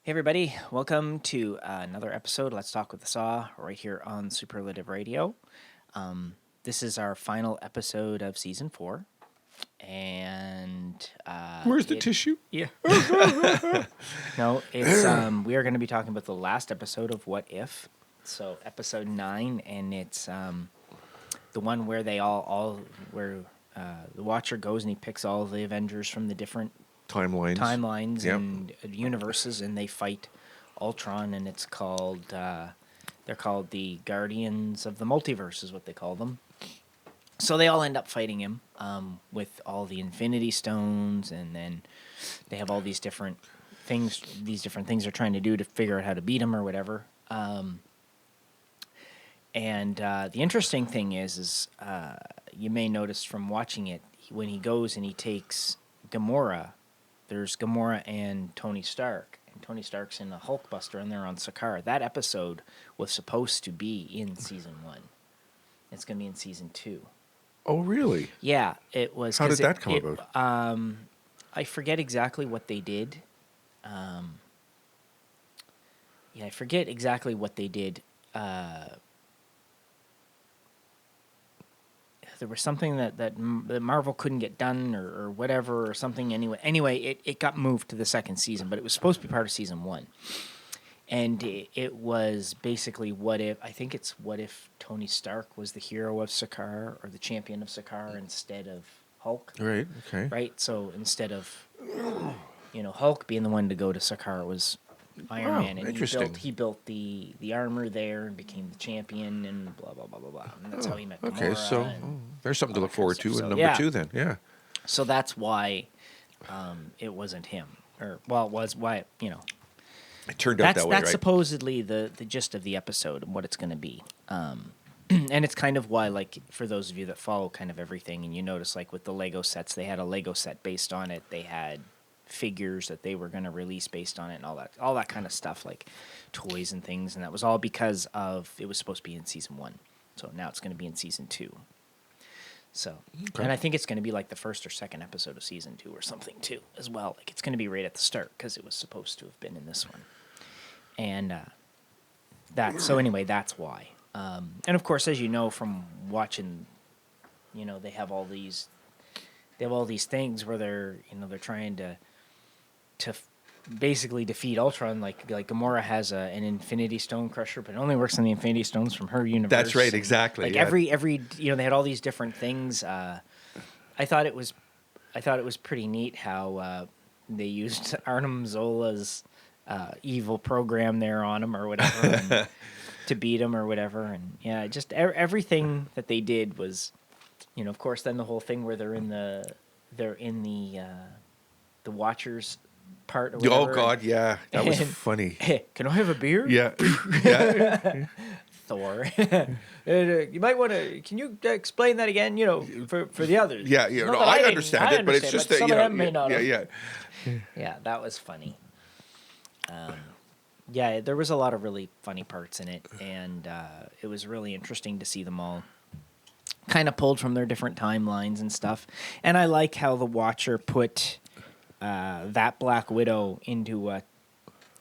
Hey everybody, welcome to another episode, Let's Talk with the Saw, right here on Superlative Radio. This is our final episode of Season 4, and... Where's the tissue? Yeah. No, it's we are going to be talking about the last episode of What If, so episode 9, and it's the one where they where the Watcher goes and he picks all the Avengers from the different timelines Yep. and universes, and they fight Ultron, and it's called they're called the Guardians of the Multiverse is what they call them. So they all end up fighting him with all the Infinity Stones, and then they have all these different things they're trying to do to figure out how to beat him or whatever. And the interesting thing is you may notice from watching it, when he goes and he takes Gamora, there's Gamora and Tony Stark. And Tony Stark's in the Hulkbuster, and they're on Sakaar. That episode was supposed to be in Season 1. It's going to be in Season 2. Oh, really? Yeah, it was. How did that come about? I forget exactly what they did. I forget exactly what they did. There was something that Marvel couldn't get done or whatever or something. Anyway, it got moved to the second season, but it was supposed to be part of Season 1. And it was basically what if Tony Stark was the hero of Sakaar or the champion of Sakaar instead of Hulk. Right, okay. Right? So instead of Hulk being the one to go to Sakaar, it was Iron Man, and interesting. he built the armor there and became the champion and blah blah blah blah blah. And that's how he met Gamora. Okay, so there's something to look forward to in number 2 then. Yeah. So that's why it wasn't him, or well, it was why It turned out that way, that's right? supposedly the gist of the episode and what it's going to be. And it's kind of why, like, for those of you that follow kind of everything, and you notice, like, with the Lego sets, they had a Lego set based on it. They had figures that they were going to release based on it and all that kind of stuff, like toys and things. And that was all because it was supposed to be in Season 1. So now it's going to be in Season 2. So, Okay. And I think it's going to be like the first or second episode of Season 2 or something, too, as well. Like, it's going to be right at the start because it was supposed to have been in this one. And so anyway, that's why. And of course, as you know from watching, they have all these things where they're trying to basically defeat Ultron. Like Gamora has an Infinity Stone Crusher, but it only works on the Infinity Stones from her universe. That's right, exactly. Like yeah. every they had all these different things. I thought it was pretty neat how they used Arnim Zola's evil program there on him or whatever and to beat him or whatever. And yeah, just everything that they did was, of course, then the whole thing where they're in the Watchers part or whatever. Oh, God, yeah. That was funny. Can I have a beer? Yeah. Yeah. Thor. You might want to. Can you explain that again? For the others. Yeah, Not no, that I didn't- understand it, but it's just that, some of them may not. yeah. Yeah, that was funny. Yeah, there was a lot of really funny parts in it, and it was really interesting to see them all kind of pulled from their different timelines and stuff. And I like how the Watcher put that Black Widow into a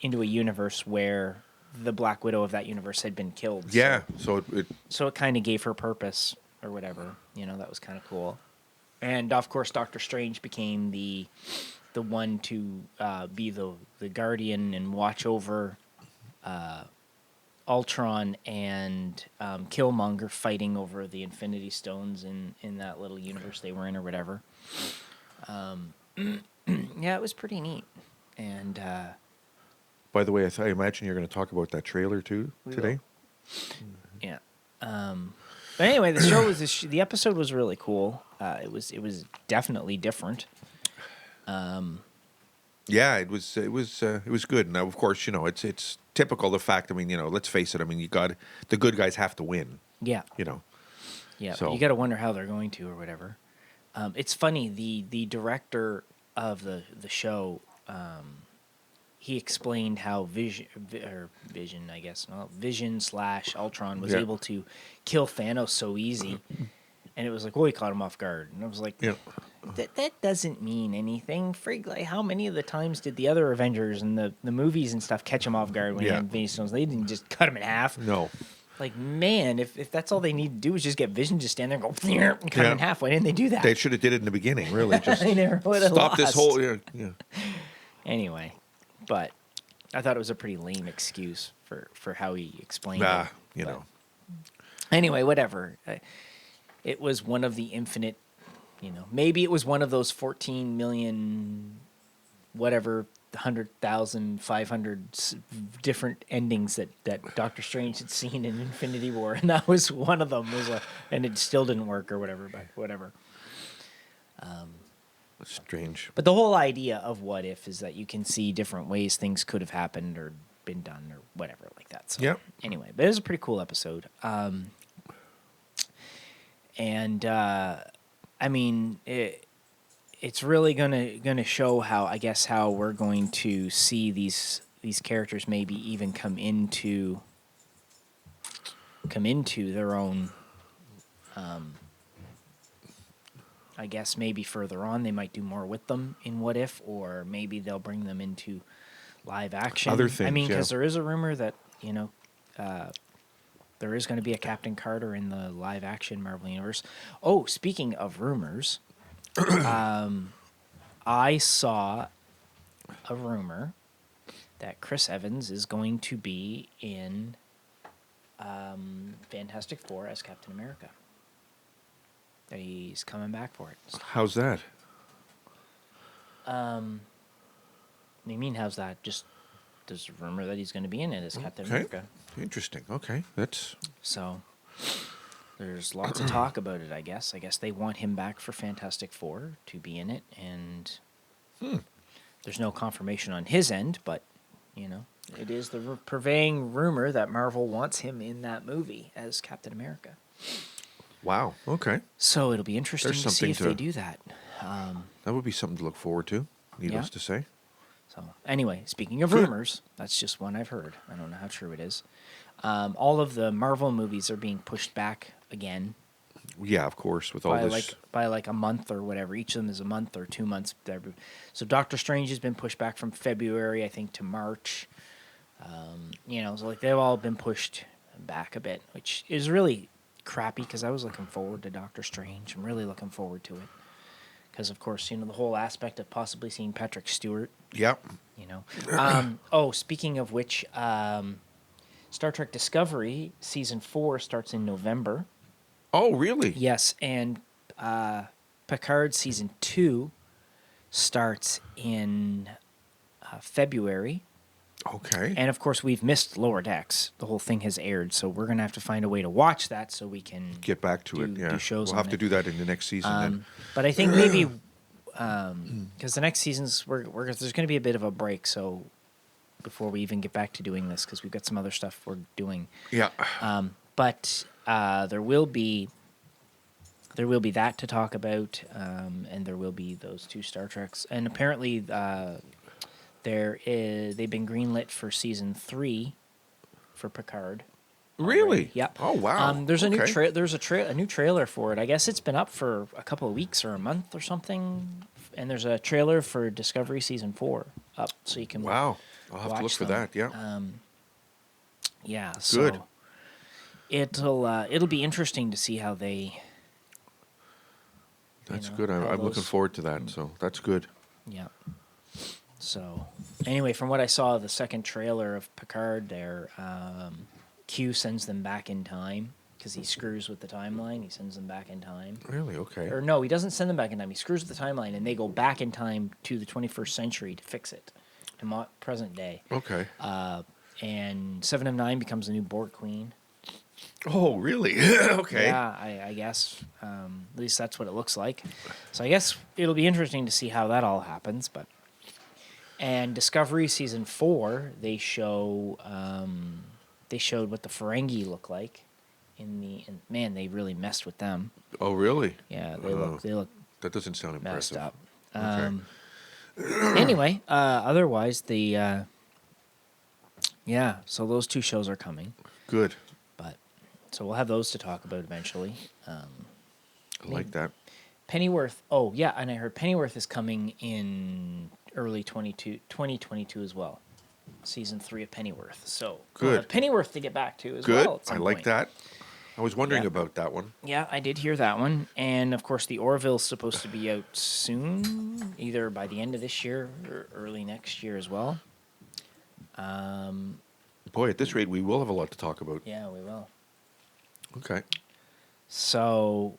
universe where the Black Widow of that universe had been killed. Yeah, so it kind of gave her purpose or whatever. That was kind of cool. And of course, Doctor Strange became the one to be the guardian and watch over Ultron and Killmonger fighting over the Infinity Stones in that little universe they were in or whatever. Yeah, it was pretty neat. And By the way, I imagine you're going to talk about that trailer too today. yeah. But anyway, the episode was really cool. It was definitely different. Yeah, it was good. Now, of course, it's typical the fact. I mean, let's face it. I mean, the good guys have to win. Yeah. Yeah. So You got to wonder how they're going to or whatever. It's funny. The director of the show, he explained how Vision, I guess, Vision / Ultron was able to kill Thanos so easy, and it was like, he caught him off guard, and I was like, that doesn't mean anything. Frig, like, how many of the times did the other Avengers and the movies and stuff catch him off guard when he Yeah. had Infinity Stones? They didn't just cut him in half. No. Like, man, if that's all they need to do is just get Vision to stand there and go and cut him in half, why didn't they do that? They should have did it in the beginning, really. Just They never would have stop this lost. whole. Yeah. Anyway, but I thought it was a pretty lame excuse for how he explained it. You But know. Anyway, whatever. It was one of the infinite, maybe it was one of those 14 million, whatever, 100,500 different endings that Doctor Strange had seen in Infinity War, and that was one of them. And it still didn't work or whatever, but whatever. That's strange. But the whole idea of what if is that you can see different ways things could have happened or been done or whatever like that. So Yep. Anyway, but it was a pretty cool episode. I mean, it's really gonna show how we're going to see these characters maybe even come into their own. I guess maybe further on they might do more with them in What If, or maybe they'll bring them into live action. Other things, I mean, yeah. because there is a rumor that there is going to be a Captain Carter in the live action Marvel Universe. Oh, speaking of rumors, I saw a rumor that Chris Evans is going to be in Fantastic Four as Captain America. That he's coming back for it. How's that? What do you mean, how's that? Just there's a rumor that he's going to be in it as Captain Okay. America. Interesting. Okay, that's So there's lots of talk about it, I guess. I guess they want him back for Fantastic Four to be in it, and there's no confirmation on his end, but, it is the purveying rumor that Marvel wants him in that movie as Captain America. wow. Okay, So it'll be interesting There's to see something if they do that. that would be something to look forward to. Needless to say. So anyway, speaking of rumors, that's just one I've heard. I don't know how true it is. All of the Marvel movies are being pushed back again Yeah, of course. With all this, by a month or whatever. Each of them is a month or 2 months. So Doctor Strange has been pushed back from February, I think, to March. So like they've all been pushed back a bit, which is really crappy because I was looking forward to Doctor Strange. I'm really looking forward to it because, of course, the whole aspect of possibly seeing Patrick Stewart. yeah. Speaking of which, Star Trek Discovery Season 4 starts in November. Oh, really? Yes, and Picard Season 2 starts in February. Okay. And, of course, we've missed Lower Decks. The whole thing has aired, so we're going to have to find a way to watch that so we can Get back to it. do Yeah, shows we'll on have to it. do that in the next season. Then. But I think maybe because the next season's there's going to be a bit of a break, so before we even get back to doing this, because we've got some other stuff we're doing. Yeah. But there will be that to talk about, and there will be those 2 Star Treks, and apparently they've been greenlit for Season 3 for Picard. Really? Already. Yep. Oh, wow. There's a new Okay. a new trailer for it. I guess it's been up for a couple of weeks or a month or something. And there's a trailer for Discovery Season 4 up, so you can Wow. I'll have to watch look for them. that. Yeah. Yeah. Good. So it'll be interesting to see how they. That's know, good. how I'm looking those- forward to that. So that's good. Yeah. So anyway, from what I saw, the second trailer of Picard, there, Q sends them back in time because he screws with the timeline. He sends them back in time. Really? Okay. Or no, he doesn't send them back in time. He screws with the timeline, and they go back in time to the 21st century to fix it, to present day. Okay. And 7 of 9 becomes the new Borg Queen. Oh, really? Okay. Yeah, I guess. At least that's what it looks like. So I guess it'll be interesting to see how that all happens. And Discovery Season 4, they showed what the Ferengi look like. Man, they really messed with them. Oh, really? Yeah, they look That doesn't sound messed impressive. up. Okay. Anyway, otherwise so those 2 shows are coming, Good. but so we'll have those to talk about eventually. I like that. Pennyworth. Oh, yeah, and I heard Pennyworth is coming in early 2022 as well. Season 3 of Pennyworth. So we'll have Good. Pennyworth to get back to as Good. well at I some like point. that. I was wondering Yeah. about that one. Yeah, I did hear that one. And of course, the Orville's supposed to be out soon, either by the end of this year or early next year as well. Boy, at this rate, we will have a lot to talk about. Yeah, we will. Okay. So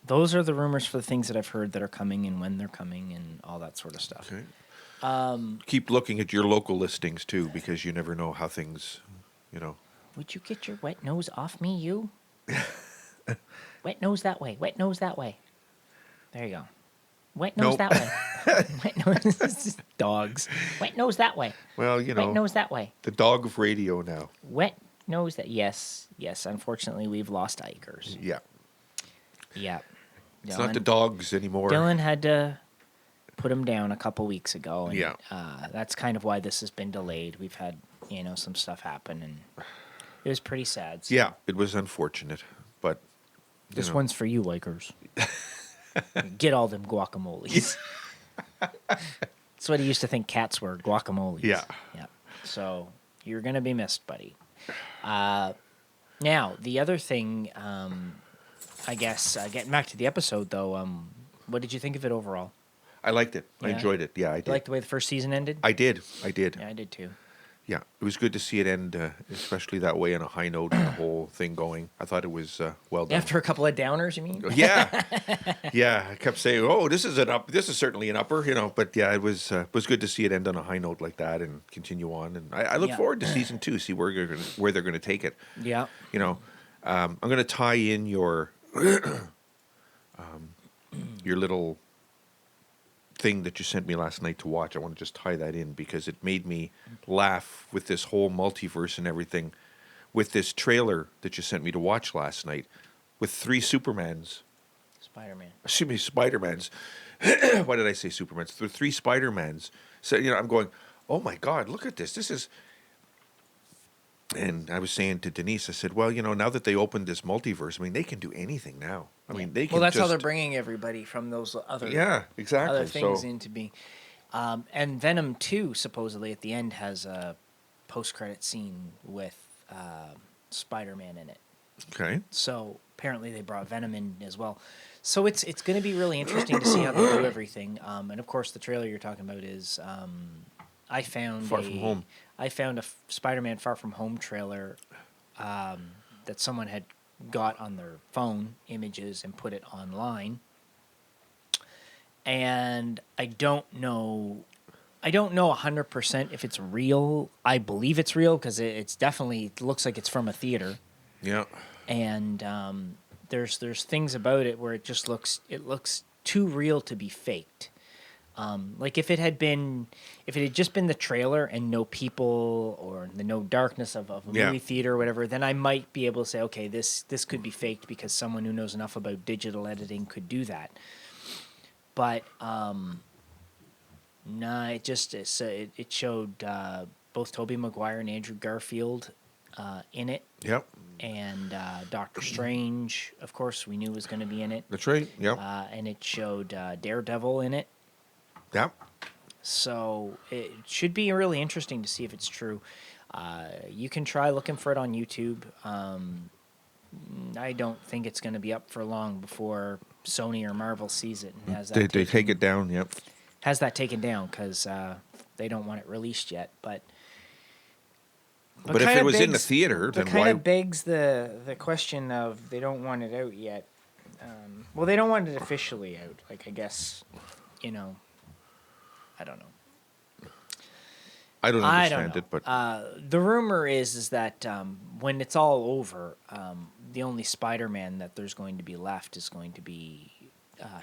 those are the rumors for the things that I've heard that are coming and when they're coming and all that sort of stuff. Okay. Keep looking at your local listings too, because you never know how things, you know. Would you get your wet nose off me, you? Wet nose that way. Wet nose that way. There you go. Wet nose Nope. that way. Wet nose. Dogs. Wet nose that way. Well, you know, Wet nose that way. the dog of radio now. Wet nose that. Yes. Yes. Unfortunately, we've lost Ikers. Yeah. Yeah. It's not the dogs anymore. Dylan had to put him down a couple weeks ago. And, Yeah. that's kind of why this has been delayed. We've had, some stuff happen, and it was pretty sad. So Yeah, it was unfortunate, but this know. one's for you, Lakers. Get all them guacamoles. That's what he used to think cats were, guacamoles. Yeah. Yeah. So you're going to be missed, buddy. Now, the other thing, I guess, getting back to the episode, though, what did you think of it overall? I liked it. I Yeah. enjoyed it. Yeah, I did. You like the way the first season ended? I did. Yeah, I did too. Yeah, it was good to see it end, especially that way on a high note and the whole thing going. I thought it was well done. After a couple of downers, you mean? Yeah, yeah. I kept saying, "Oh, this is an up. This is certainly an upper," But yeah, it was good to see it end on a high note like that and continue on. And I look Yeah. forward to season 2. See where they're going to take it. Yeah. I'm going to tie in your your little thing that you sent me last night to watch. I want to just tie that in because it made me laugh with this whole multiverse and everything. With this trailer that you sent me to watch last night, with 3 Supermans. Spider-Man. Excuse me, Spider-Mans. Why did I say Supermans? There were 3 Spider-Mans. So, I'm going, oh my God, look at this. This is... And I was saying to Denise, I said, well, now that they opened this multiverse, I mean, they can do anything now. I mean, they can Well, that's how just- they're bringing everybody from those other exactly. other things So, into being. And Venom 2, supposedly, at the end, has a post-credit scene with Spider-Man in it. okay. So apparently they brought Venom in as well. So it's going to be really interesting to see how they do everything. And of course, the trailer you're talking about is I found Far From Home. I found a Spider-Man Far From Home trailer that someone had got on their phone images and put it online. And I don't know 100% if it's real. I believe it's real because it looks like it's from a theater. Yeah. And there's things about it where it looks too real to be faked. Like if it had just been the trailer and no people or the no darkness of a movie theater or whatever, then I might be able to say, okay, this could be faked because someone who knows enough about digital editing could do that. But nah, it showed both Tobey Maguire and Andrew Garfield in it. Yep. And Doctor Strange, of course, we knew was going to be in it. That's right. Yep. And it showed Daredevil in it. Yep. So it should be really interesting to see if it's true. You can try looking for it on YouTube. I don't think it's going to be up for long before Sony or Marvel sees it and has that. They take it down. Yep. Has that taken down because they don't want it released yet. But if it was in the theater, then kind why? of begs the question of they don't want it out yet. Well, they don't want it officially out. Like I guess, I don't know. I don't I don't understand know. it, but The rumor is that when it's all over, the only Spider-Man that there's going to be left is going to be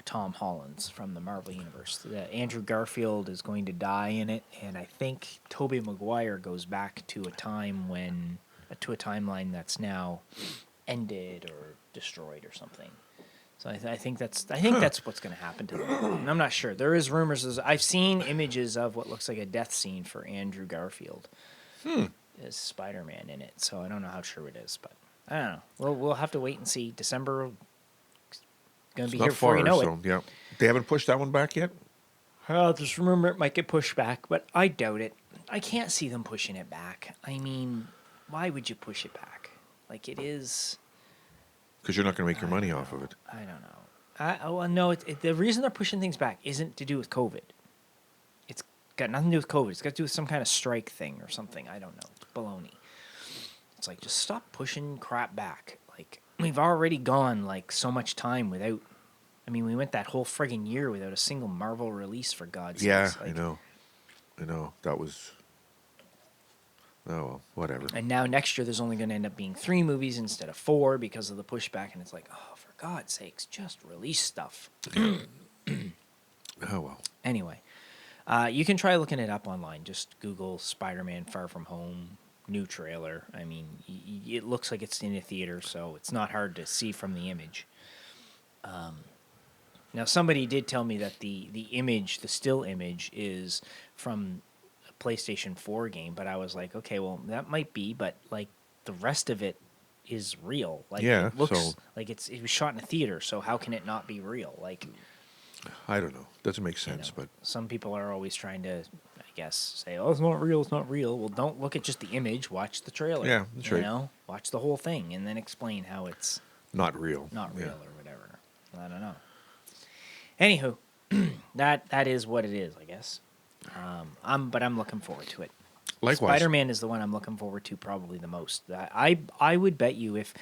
Tom Holland's from the Marvel Universe. Andrew Garfield is going to die in it, and I think Tobey Maguire goes back to a timeline that's now ended or destroyed or something. So I think that's what's going to happen to them. And I'm not sure. There is rumors. I've seen images of what looks like a death scene for Andrew Garfield as Spider-Man in it. So I don't know how true it is, but I don't know. We'll have to wait and see. December going to It's be not here before far, you know so yeah. They haven't pushed that one back yet? Just remember it might get pushed back, but I doubt it. I can't see them pushing it back. I mean, why would you push it back? Like, it is... Because you're not going to make your money off of it. I don't know. Well, no, the reason they're pushing things back isn't to do with COVID. It's got nothing to do with COVID. It's got to do with some kind of strike thing or something. I don't know. It's baloney. It's like, just stop pushing crap back. Like, we've already gone, like, so much time without... I mean, we went that whole friggin' year without a single Marvel release, for God's sakes. Yeah, I know. That was... Oh, well, whatever. And now next year there's only going to end up being 3 movies instead of 4 because of the pushback. And it's like, oh, for God's sakes, just release stuff. Oh, well. Anyway, you can try looking it up online. Just Google Spider-Man Far From Home, new trailer. I mean, it looks like it's in a theater, so it's not hard to see from the image. Now, somebody did tell me that the image, the still image, is from a PlayStation 4 game, but I was like, okay, well, that might be, but like the rest of it is real. Like, Yeah, it looks so- like it was shot in a theater, so how can it not be real? Like, I don't know. Doesn't make you know, sense, but... some people are always trying to, I guess, say, oh, it's not real, it's not real. Well, don't look at just the image, watch the trailer. Yeah, that's right. You know, watch the whole thing and then explain how it's Not real. not real Yeah. or whatever. I don't know. Anywho, that is what it is, I guess. But I'm looking forward to it. Likewise. Spider-Man is the one I'm looking forward to probably the most. I would bet you if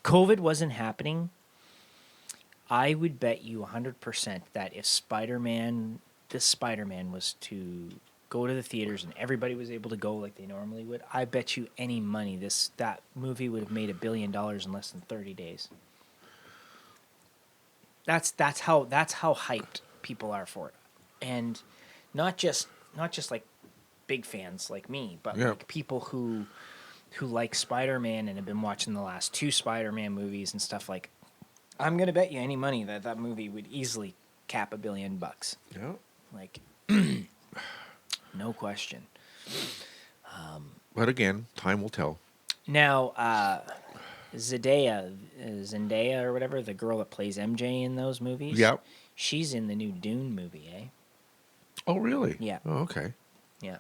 COVID wasn't happening, I would bet you 100% that if this Spider-Man was to go to the theaters and everybody was able to go like they normally would, I bet you any money that movie would have made $1 billion in less than 30 days. That's how hyped people are for it, and not just like big fans like me, but Yeah. like people who like Spider-Man and have been watching the last 2 Spider-Man movies and stuff. Like, I'm gonna bet you any money that movie would easily cap $1 billion. Yeah. Like, no question. But again, time will tell. Now, Zendaya or whatever, the girl that plays MJ in those movies. Yeah. She's in the new Dune movie, eh? Oh, really? Yeah. Oh, okay. Yeah,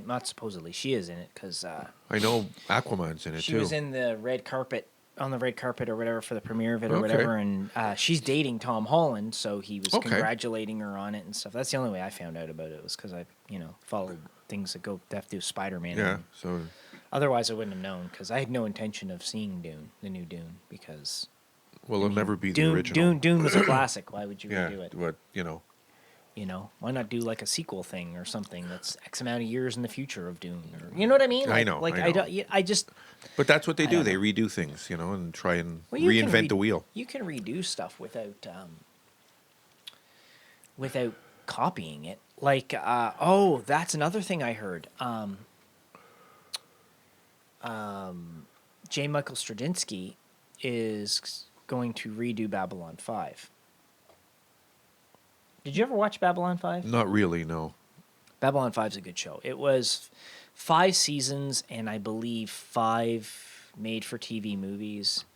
not supposedly. She is in it because I know Aquaman's in it, she too. was in the red carpet or whatever for the premiere of it or Okay. whatever, and she's dating Tom Holland, so he was Okay. congratulating her on it and stuff. That's the only way I found out about it was because I, followed things that have to do with Spider-Man. Yeah, and so... otherwise, I wouldn't have known because I had no intention of seeing Dune, the new Dune, because Well, it'll never be the original. Dune was a classic. Why would you Yeah, redo it? but, Why not do like a sequel thing or something that's X amount of years in the future of Dune? Or, you know what I mean? I know, Like I know. don't. I just. But that's what they I do. don't They know. redo things, and try and Well, you can reinvent the wheel. You can redo stuff without copying it. Like, that's another thing I heard. J. Michael Straczynski is going to redo Babylon 5. Did you ever watch Babylon 5? Not really, no. Babylon 5 is a good show. It was 5 seasons and I believe 5 made-for-TV movies.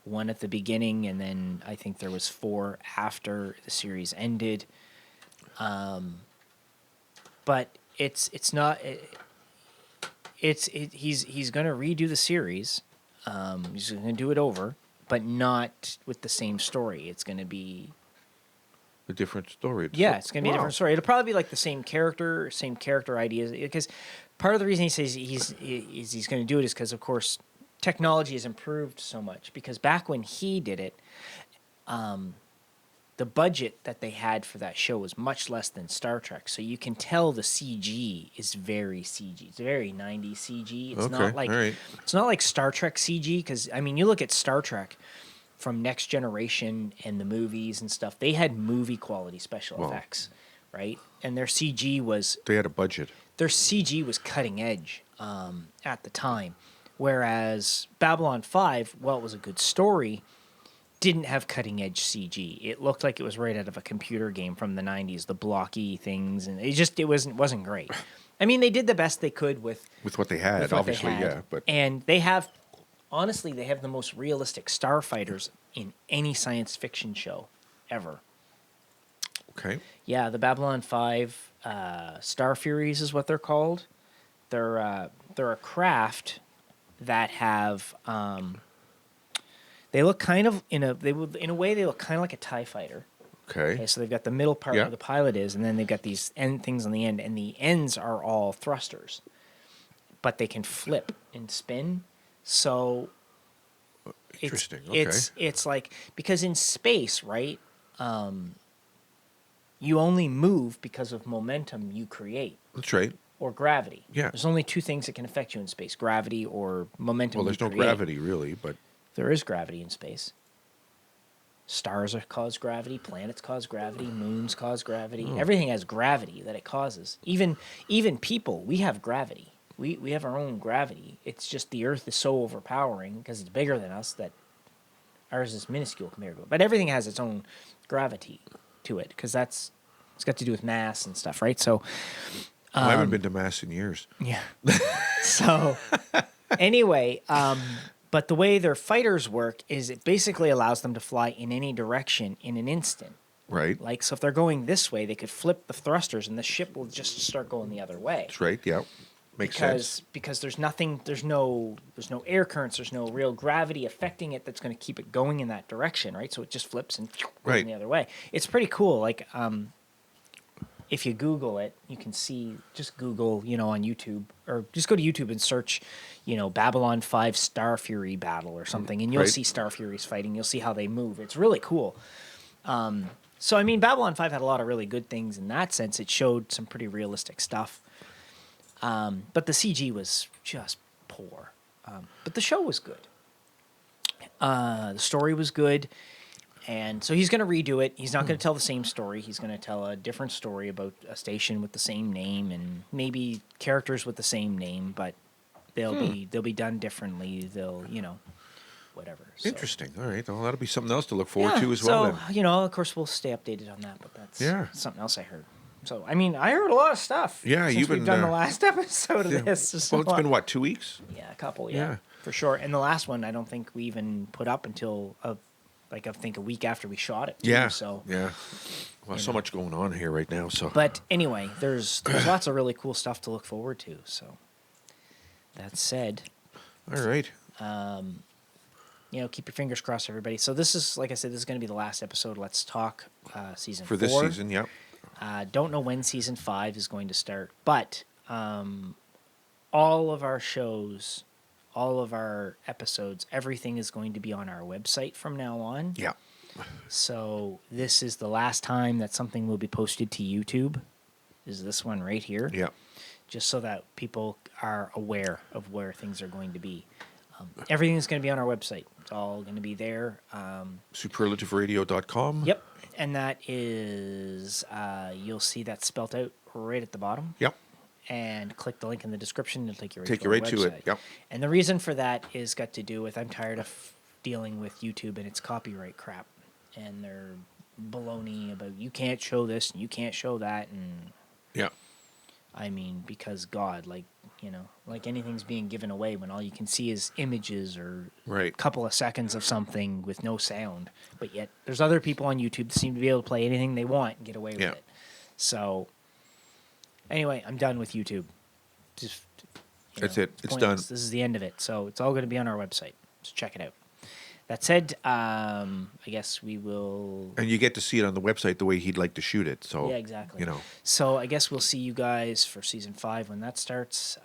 1 at the beginning, and then I think there was 4 after the series ended. But it's not. He's going to redo the series. He's going to do it over, but not with the same story. It's going to be. A different story. Yeah, it's going to be a Wow. different story. It'll probably be like the same character ideas. Because part of the reason he says he's going to do it is because, of course, technology has improved so much. Because back when he did it, the budget that they had for that show was much less than Star Trek. So you can tell the CG is very CG. It's very 90s CG. It's Okay, not like all right. it's not like Star Trek CG. Because I mean, you look at Star Trek from Next Generation and the movies and stuff. They had movie quality special effects, right? And their CG was They had a budget. their CG was cutting edge at the time. Whereas Babylon 5, while it was a good story, didn't have cutting edge CG. It looked like it was right out of a computer game from the 90s, the blocky things, and it wasn't great. I mean, they did the best they could with With what they had, what they obviously, had. yeah. But And they have the most realistic starfighters in any science fiction show ever. Okay. Yeah, the Babylon 5 Star Furies is what they're called. They're a craft that have they look kind of in a way they look kind of like a TIE fighter. Okay. Okay, so they've got the middle part Yeah. where the pilot is, and then they've got these end things on the end, and the ends are all thrusters, but they can flip and spin. So Interesting. Okay. it's like, because in space, right? You only move because of momentum you create That's right. or gravity. Yeah. There's only two things that can affect you in space: gravity or momentum. Well, there's you no create. gravity really, but There is gravity in space. Stars cause gravity. Planets cause gravity. Moons cause gravity. Everything has gravity that it causes. Even people, we have gravity. We have our own gravity. It's just the Earth is so overpowering because it's bigger than us that ours is minuscule compared to it. But everything has its own gravity to it because it's got to do with mass and stuff, right? So I haven't been to Mass in years. yeah. So anyway, but the way their fighters work is it basically allows them to fly in any direction in an instant. Right. Like, so if they're going this way, they could flip the thrusters and the ship will just start going the other way. That's right. Yeah. Makes sense. Because there's no air currents, there's no real gravity affecting it that's going to keep it going in that direction, right? So it just flips and goes Right. the other way. It's pretty cool. Like, if you Google it, you can see, just Google, on YouTube, or just go to YouTube and search, Babylon 5 Star Fury battle or something, and you'll Right. see Star Furies fighting. You'll see how they move. It's really cool. So, I mean, Babylon 5 had a lot of really good things in that sense. It showed some pretty realistic stuff. But the CG was just poor. But the show was good. The story was good. And so he's going to redo it. He's not going to tell the same story. He's going to tell a different story about a station with the same name and maybe characters with the same name, but they'll be done differently. They'll, whatever. So. Interesting. All right. Well, that'll be something else to look forward to as so, well. Then. Of course, we'll stay updated on that, but that's Yeah. something else I heard. So, I mean, I heard a lot of stuff. Yeah, since you've we've been, done the last episode of Yeah. this. Well, it's been what, 2 weeks? Yeah, a couple, Yeah. for sure. And the last one, I don't think we even put up until I think a week after we shot it. Too, Yeah. So, Yeah. Well, so much going on here right now. So. but anyway, there's lots of really cool stuff to look forward to. So, that said, All right. keep your fingers crossed, everybody. So this is, like I said, this is going to be the last episode. Let's talk season For 4. this season, yeah. Don't know when season 5 is going to start, but all of our shows, all of our episodes, everything is going to be on our website from now on. Yeah. So this is the last time that something will be posted to YouTube. Is this one right here? Yeah. Just so that people are aware of where things are going to be. Everything is going to be on our website. It's all going to be there. Superlativeradio.com. Yep. And that is, you'll see that spelt out right at the bottom. Yep. And click the link in the description. It'll take you right Take to you our right to website. it. Yep. And the reason for that is got to do with I'm tired of dealing with YouTube and its copyright crap. And their baloney about you can't show this and you can't show that. And Yeah. I mean, because God, like anything's being given away when all you can see is images or Right. a couple of seconds of something with no sound. But yet there's other people on YouTube that seem to be able to play anything they want and get away with it. So anyway, I'm done with YouTube. Just That's it. It's pointless. done. This is the end of it. So it's all going to be on our website. So check it out. That said, I guess we will. And you get to see it on the website the way he'd like to shoot it. So Yeah, exactly. So I guess we'll see you guys for season 5 when that starts.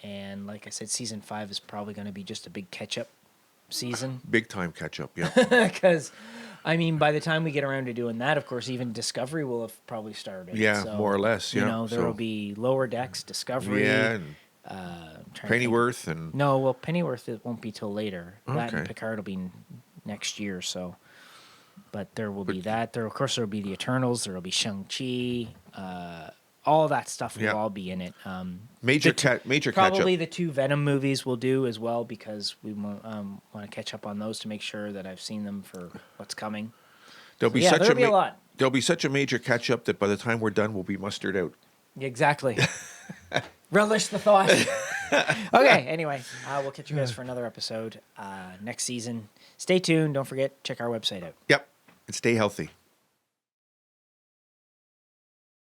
And like I said, season 5 is probably going to be just a big catch-up season. big time catch up. Yeah. Because, I mean, by the time we get around to doing that, of course, even Discovery will have probably started. Yeah, So, more or less. Yeah. there will be Lower Decks, Discovery. Yeah. And Pennyworth and No, well, Pennyworth it won't be till later. That and Okay. Picard will be next year. So, but there will be that. There, of course, there will be the Eternals. There will be Shang-Chi. All that stuff will Yeah. all be in it. major catch Probably up. the 2 Venom movies will do as well because we want to catch up on those to make sure that I've seen them for what's coming. There'll be Yeah, such there'll be a lot. There'll be such a major catch up that by the time we're done, we'll be mustered out. Exactly. Relish the thought. Okay, anyway, we'll catch you guys for another episode next season. Stay tuned. Don't forget, check our website out. Yep. And stay healthy.